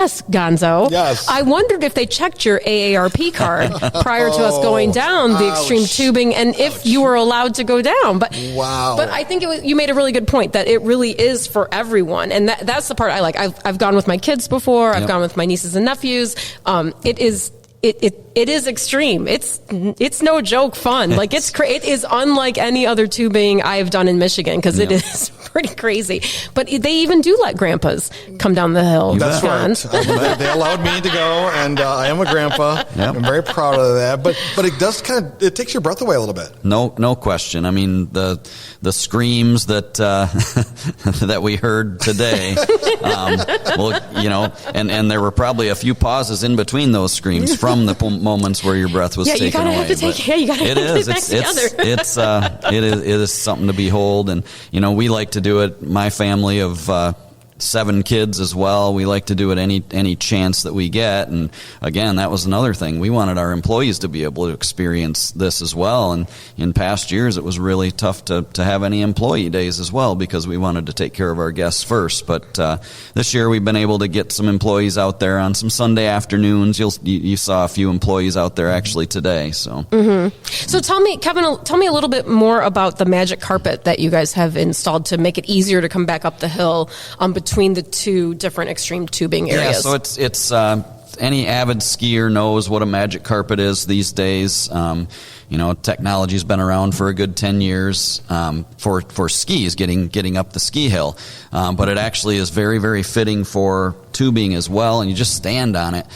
Yes, Gonzo. Yes. I wondered if they checked your AARP card prior to us going down the extreme tubing and if you were allowed to go down. But wow. But I think you made a really good point that it really is for everyone. And that's the part I like. I've gone with my kids before. I've gone with my nieces and nephews. It is extreme. It's no joke fun. Like it is unlike any other tubing I've done in Michigan because it is pretty crazy. But they even do let grandpas come down the hill. That's right. They allowed me to go, and I am a grandpa. Yep. I'm very proud of that. But it does it takes your breath away a little bit. No question. I mean the screams that that we heard today. And there were probably a few pauses in between those screams from the moments where your breath was taken away. You gotta have to take together. It is something to behold, and we like to do it. My family of 7 kids as well. We like to do it any chance that we get. And again, that was another thing. We wanted our employees to be able to experience this as well. And in past years, it was really tough to have any employee days as well because we wanted to take care of our guests first. But this year, we've been able to get some employees out there on some Sunday afternoons. You saw a few employees out there actually today. So, So tell me, Kevin, a little bit more about the magic carpet that you guys have installed to make it easier to come back up the hill between the two different extreme tubing areas. Yeah, so it's any avid skier knows what a magic carpet is these days. Technology's been around for a good 10 years for skis, getting up the ski hill. But it actually is very, very fitting for tubing as well, and you just stand on it.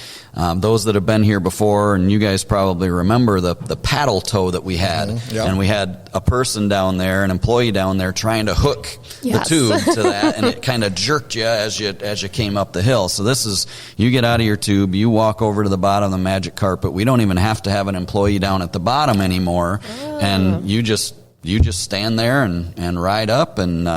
Those that have been here before, and you guys probably remember the paddle toe that we had. And we had a person down there, an employee down there, trying to hook the tube to that, and it kind of jerked you as you came up the hill. So this is, you get out of your tube, you walk over to the bottom of the magic carpet. We don't even have to have an employee down at the bottom anymore, and you just stand there and ride up and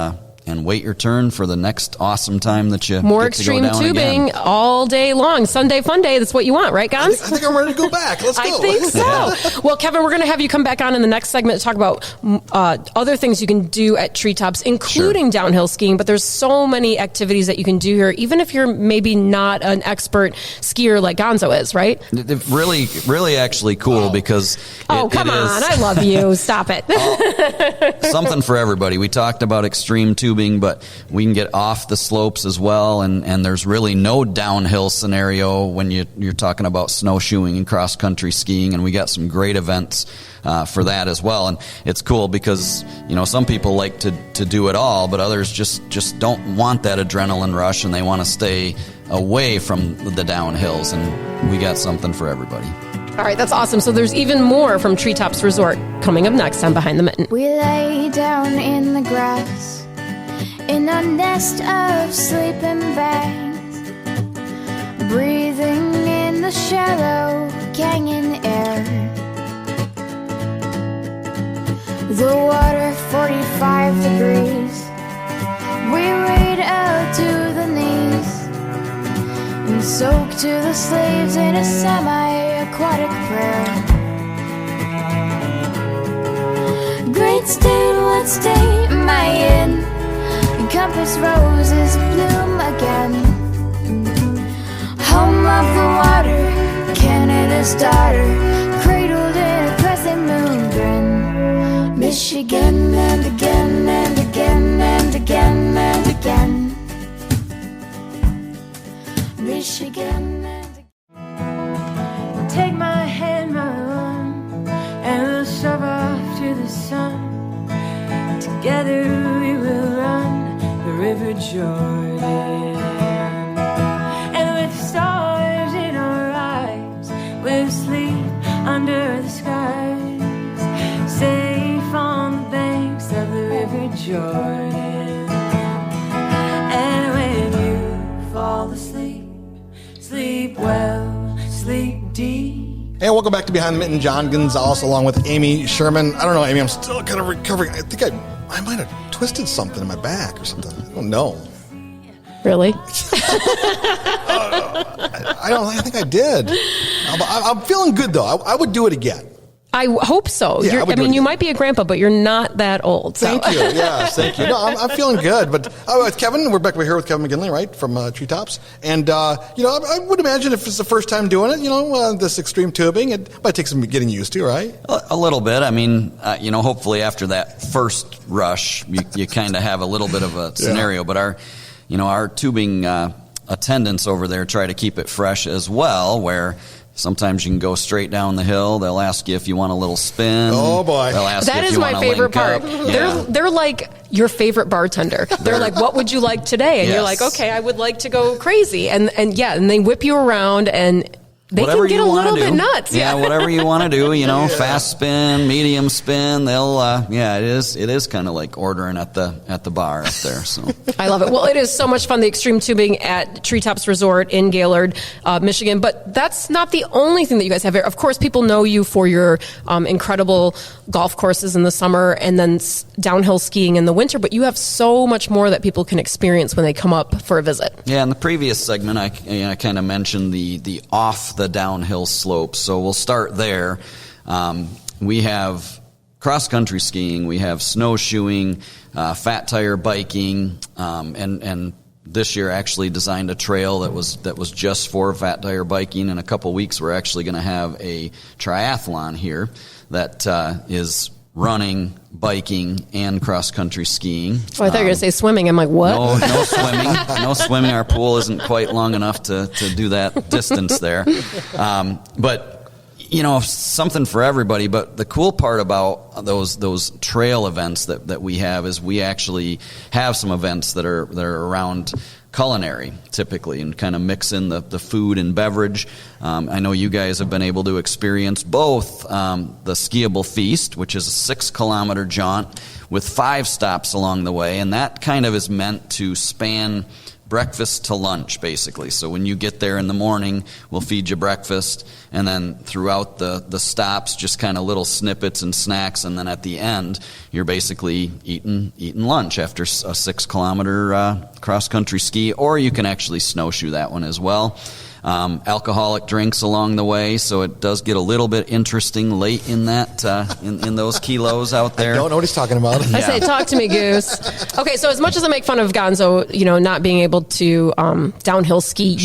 wait your turn for the next awesome time that you more get extreme to go down tubing again. All day long. Sunday fun day. That's what you want, right, Gons? I think I'm ready to go back. Let's go. I think so. Well, Kevin, we're going to have you come back on in the next segment to talk about other things you can do at Treetops, including downhill skiing. But there's so many activities that you can do here, even if you're maybe not an expert skier like Gonzo is, right? Really, really actually cool because come on. I love you. Stop it. Something for everybody. We talked about extreme tubing, but we can get off the slopes as well, and there's really no downhill scenario when you're talking about snowshoeing and cross-country skiing, and we got some great events for that as well. And it's cool because some people like to do it all, but others just don't want that adrenaline rush, and they want to stay away from the downhills, and we got something for everybody. All right, that's awesome. So there's even more from Treetops Resort coming up next on Behind the Mitten. We lay down in the grass in a nest of sleeping bags, breathing in the shallow canyon air. The water 45 degrees, we wade out to the knees and soak to the sleeves in a semi-aquatic prayer. Great state, what state am I in? Compass roses bloom again. Home of the water, Canada's daughter, cradled in a crescent moon grin. Michigan and again and again and again and again. Michigan and again. Take my hand, my arm, and we'll shove off to the sun. Together we will run the River Jordan, and with stars in our eyes, we'll sleep under the skies, safe on the banks of the River Jordan. And when you fall asleep, sleep well, sleep deep. And welcome back to Behind the Mitten. John Gonzalez along with Amy Sherman. I don't know, Amy, I'm still kind of recovering. I think I might have twisted something in my back or something. I don't know. Really? I think I did. I'm feeling good, though. I would do it again. I hope so. Yeah, I mean, you might be a grandpa, but you're not that old. So. Thank you. Yes, thank you. No, I'm feeling good. But Kevin, we're here with Kevin McKinley, right, from Treetops. And, I would imagine if it's the first time doing it, this extreme tubing, it might take some getting used to, right? A little bit. I mean, hopefully after that first rush, you kind of have a little bit of a scenario. But our tubing attendants over there try to keep it fresh as well, where sometimes you can go straight down the hill. They'll ask you if you want a little spin. Oh, boy. They'll ask that you if is you my want to favorite link part. up. Yeah. They're like your favorite bartender. They're like, what would you like today? And you're Yes. like, okay, I would like to go crazy. And they whip you around and they Whatever can get you a wanna little do. bit nuts. Yeah, whatever you want to do, fast spin, medium spin, they'll, it is kind of like ordering at the bar up there. So I love it. Well, it is so much fun, the extreme tubing at Treetops Resort in Gaylord, Michigan. But that's not the only thing that you guys have here. Of course, people know you for your incredible golf courses in the summer and then downhill skiing in the winter. But you have so much more that people can experience when they come up for a visit. yeah, in the previous segment, I kind of mentioned the off the downhill slopes. So we'll start there. We have cross-country skiing, we have snowshoeing, fat tire biking, and this year actually designed a trail that was just for fat tire biking. In a couple weeks, we're actually going to have a triathlon here that is running, biking, and cross-country king. Oh, I thought you were going to say swimming. I'm like, what? No swimming. No swimming. Our pool isn't quite long enough to do that distance there. But something for everybody. But the cool part about those trail events that we have is we actually have some events that are around culinary typically and kind of mix in the food and beverage. I know you guys have been able to experience both the skiable feast, which is a 6-kilometer jaunt with 5 stops along the way, and that kind of is meant to span breakfast to lunch, basically. So when you get there in the morning, we'll feed you breakfast, and then throughout the stops, just kind of little snippets and snacks, and then at the end, you're basically eating lunch after a 6-kilometer cross-country ski, or you can actually snowshoe that one as well. Alcoholic drinks along the way, so it does get a little bit interesting late in that in those kilos out there. I don't know what he's talking about. I say, talk to me, Goose. Okay, so as much as I make fun of Gonzo, not being able to downhill ski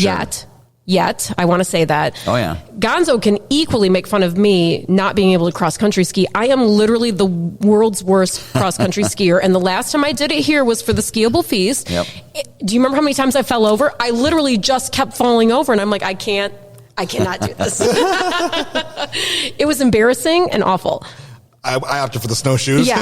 yet, I want to say that. Oh, yeah. Gonzo can equally make fun of me not being able to cross-country ski. I am literally the world's worst cross-country skier, and the last time I did it here was for the skiable feast. Yep. Do you remember how many times I fell over? I literally just kept falling over, and I'm like, I cannot do this. It was embarrassing and awful. I opted for the snowshoes. Yeah.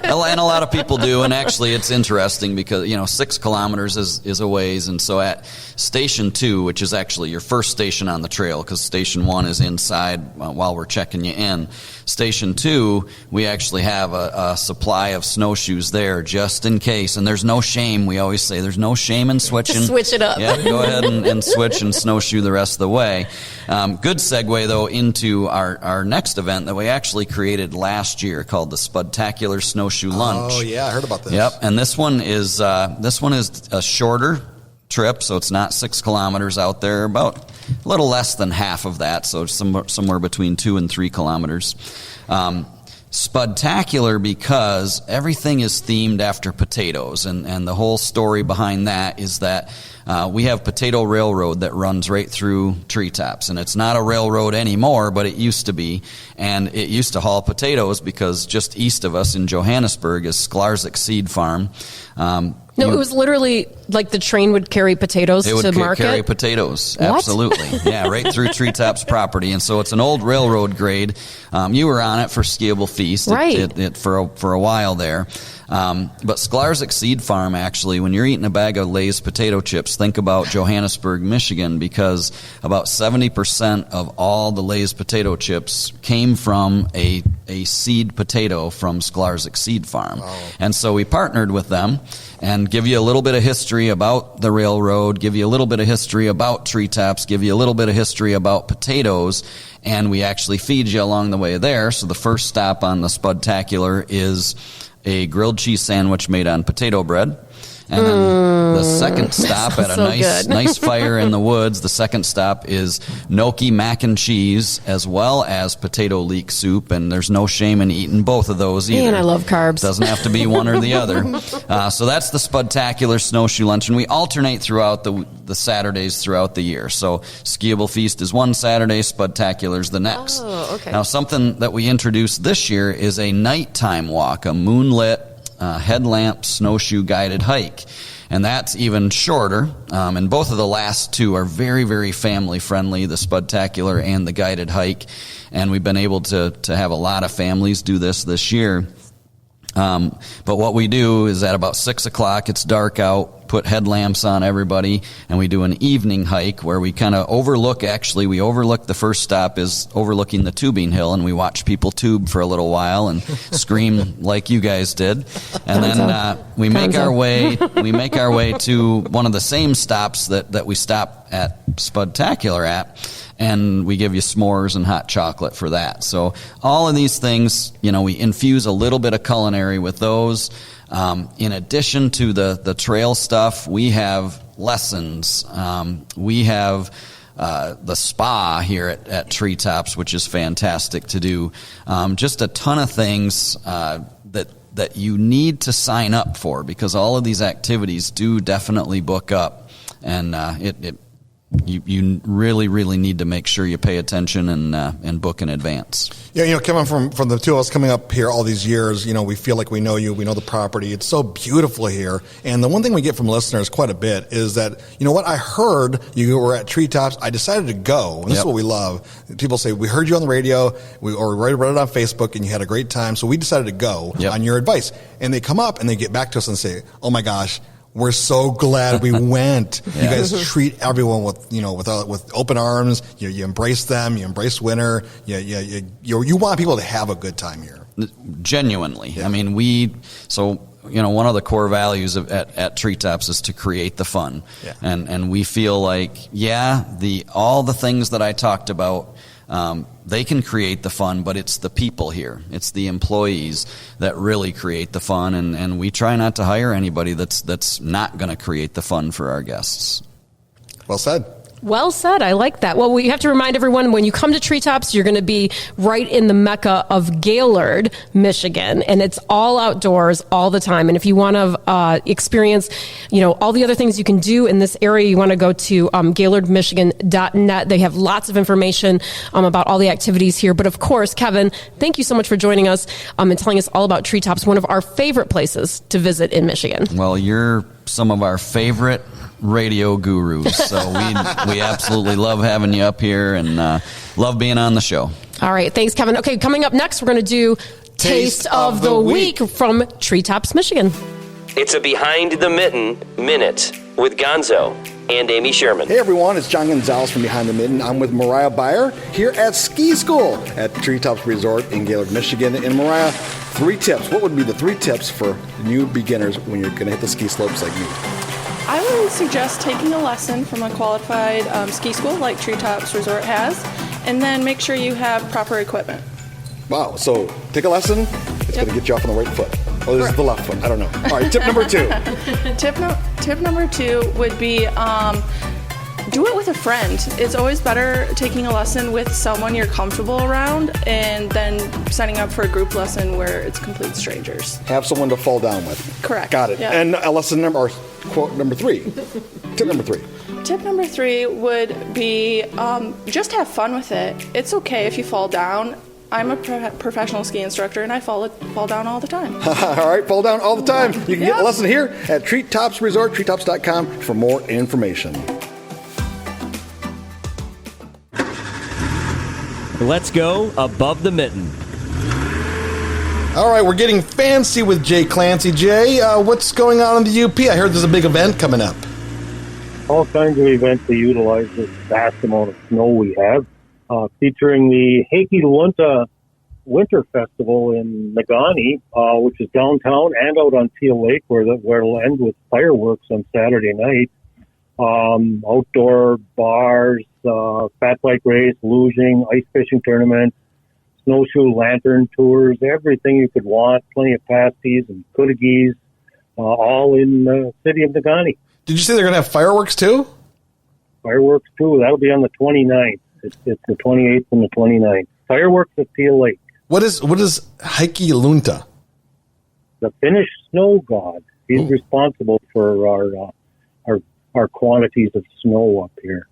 And a lot of people do, and actually it's interesting because 6 kilometers is a ways, and so at Station 2, which is actually your first station on the trail, because Station 1 is inside while we're checking you in, Station 2, we actually have a supply of snowshoes there just in case, and there's no shame. We always say there's no shame in switching. Just switch it up. Yeah, go ahead and switch and snowshoe the rest of the way. Good segue, though, into our next event that we actually created last year called the Spudtacular Snowshoe Lunch. Oh, yeah, I heard about this. Yep, and this one is a shorter trip, so it's not 6 kilometers out there, about a little less than half of that, so somewhere between 2 and 3 kilometers. Spudtacular because everything is themed after potatoes, and the whole story behind that is that we have Potato Railroad that runs right through Treetops, and it's not a railroad anymore, but it used to be, and it used to haul potatoes because just east of us in Johannesburg is Sklarzik Seed Farm. No, it was literally like the train would carry potatoes to market. It would carry potatoes, What? absolutely. Yeah, right through Treetops property. And so it's an old railroad grade. You were on it for Skiable Feast right. for a while there. But Sklarzik Seed Farm, actually, when you're eating a bag of Lay's potato chips, think about Johannesburg, Michigan, because about 70% of all the Lay's potato chips came from a seed potato from Sklarzik Seed Farm. Oh. And so we partnered with them and give you a little bit of history about the railroad, give you a little bit of history about Treetops, give you a little bit of history about potatoes, and we actually feed you along the way there. So the first stop on the Spudtacular is a grilled cheese sandwich made on potato bread. And then the second stop at a so nice fire in the woods, the second stop is gnocchi mac and cheese as well as potato leek soup. And there's no shame in eating both of those either. Man, I love carbs. Doesn't have to be one or the other. So that's the Spudtacular Snowshoe Luncheon. We alternate throughout the Saturdays throughout the year. So Skiable Feast is one Saturday, Spudtacular's the next. Oh, okay. Now, something that we introduced this year is a nighttime walk, a moonlit headlamp snowshoe guided hike. And that's even shorter. And both of the last two are very, very family friendly, the Spudtacular and the guided hike. And we've been able to have a lot of families do this year. But what we do is at about 6 o'clock, it's dark out, put headlamps on everybody, and we do an evening hike where we kind of overlook the first stop is overlooking the tubing hill, and we watch people tube for a little while and scream like you guys did. And then we make our way to one of the same stops that we stop at Spudtacular at. And we give you s'mores and hot chocolate for that. So all of these things, we infuse a little bit of culinary with those. In addition to the trail stuff, we have lessons. We have the spa here at Treetops, which is fantastic to do. Just a ton of things that you need to sign up for, because all of these activities do definitely book up. And you really, really need to make sure you pay attention and book in advance. Yeah, Kevin, from the two of us coming up here all these years, we feel like we know you, we know the property. It's so beautiful here. And the one thing we get from listeners quite a bit is that, I heard you were at Treetops. I decided to go. And this is what we love. People say, we heard you on the radio, or read it on Facebook, and you had a great time. So we decided to go on your advice. And they come up and they get back to us and say, oh my gosh, we're so glad we went. You guys treat everyone with open arms. You embrace them. You embrace winter. You want people to have a good time here. Genuinely. Yeah. I mean, one of the core values at Treetops is to create the fun. Yeah. And we feel like, all the things that I talked about, they can create the fun, but it's the people here. It's the employees that really create the fun, and we try not to hire anybody that's not going to create the fun for our guests. Well said. Well said. I like that. Well, we have to remind everyone, when you come to Treetops, you're going to be right in the mecca of Gaylord, Michigan, and it's all outdoors all the time. And if you want to experience, all the other things you can do in this area, you want to go to GaylordMichigan.net. They have lots of information about all the activities here. But of course, Kevin, thank you so much for joining us and telling us all about Treetops, one of our favorite places to visit in Michigan. Well, you're some of our favorite radio gurus, so we absolutely love having you up here and love being on the show. All right, thanks, Kevin. Okay, coming up next, we're going to do Taste of the Week from Treetops, Michigan. It's a Behind the Mitten Minute with Gonzo and Amy Sherman. Hey everyone, it's John Gonzalez from Behind the Mitten. I'm with Mariah Beyer here at Ski School at Treetops Resort in Gaylord, Michigan. And Mariah, 3 tips. What would be the 3 tips for new beginners when you're going to hit the ski slopes like me? I would suggest taking a lesson from a qualified ski school like Treetops Resort has, and then make sure you have proper equipment. Wow, so take a lesson, it's going to get you off on the right foot. Oh, this is the left foot, I don't know. All right, tip number 2. Tip number 2 would be do it with a friend. It's always better taking a lesson with someone you're comfortable around and then signing up for a group lesson where it's complete strangers. Have someone to fall down with. Correct. Got it. Yeah. And a lesson number, or quote number 3. Tip number 3. Tip number 3 would be just have fun with it. It's okay if you fall down. I'm a professional ski instructor, and I fall down all the time. All right, fall down all the time. You can get a lesson here at Treetops Resort, treetops.com for more information. Let's go above the mitten. All right, we're getting fancy with Jay Clancy. Jay, what's going on in the UP? I heard there's a big event coming up. All kinds of events to utilize this vast amount of snow we have, featuring the Heikki Lunta Winter Festival in Negaunee, which is downtown and out on Teal Lake, where it'll end with fireworks on Saturday night. Outdoor bars, fat bike race, luging, ice fishing tournament, snowshoe lantern tours, everything you could want, plenty of pasties and kudagees, all in the city of Nagani. Did you say they're going to have fireworks too? Fireworks, too. That'll be on the 29th. It's the 28th and the 29th. Fireworks at Peel Lake. What is Häikilunta? The Finnish snow god. He's responsible for our quantities of snow up here.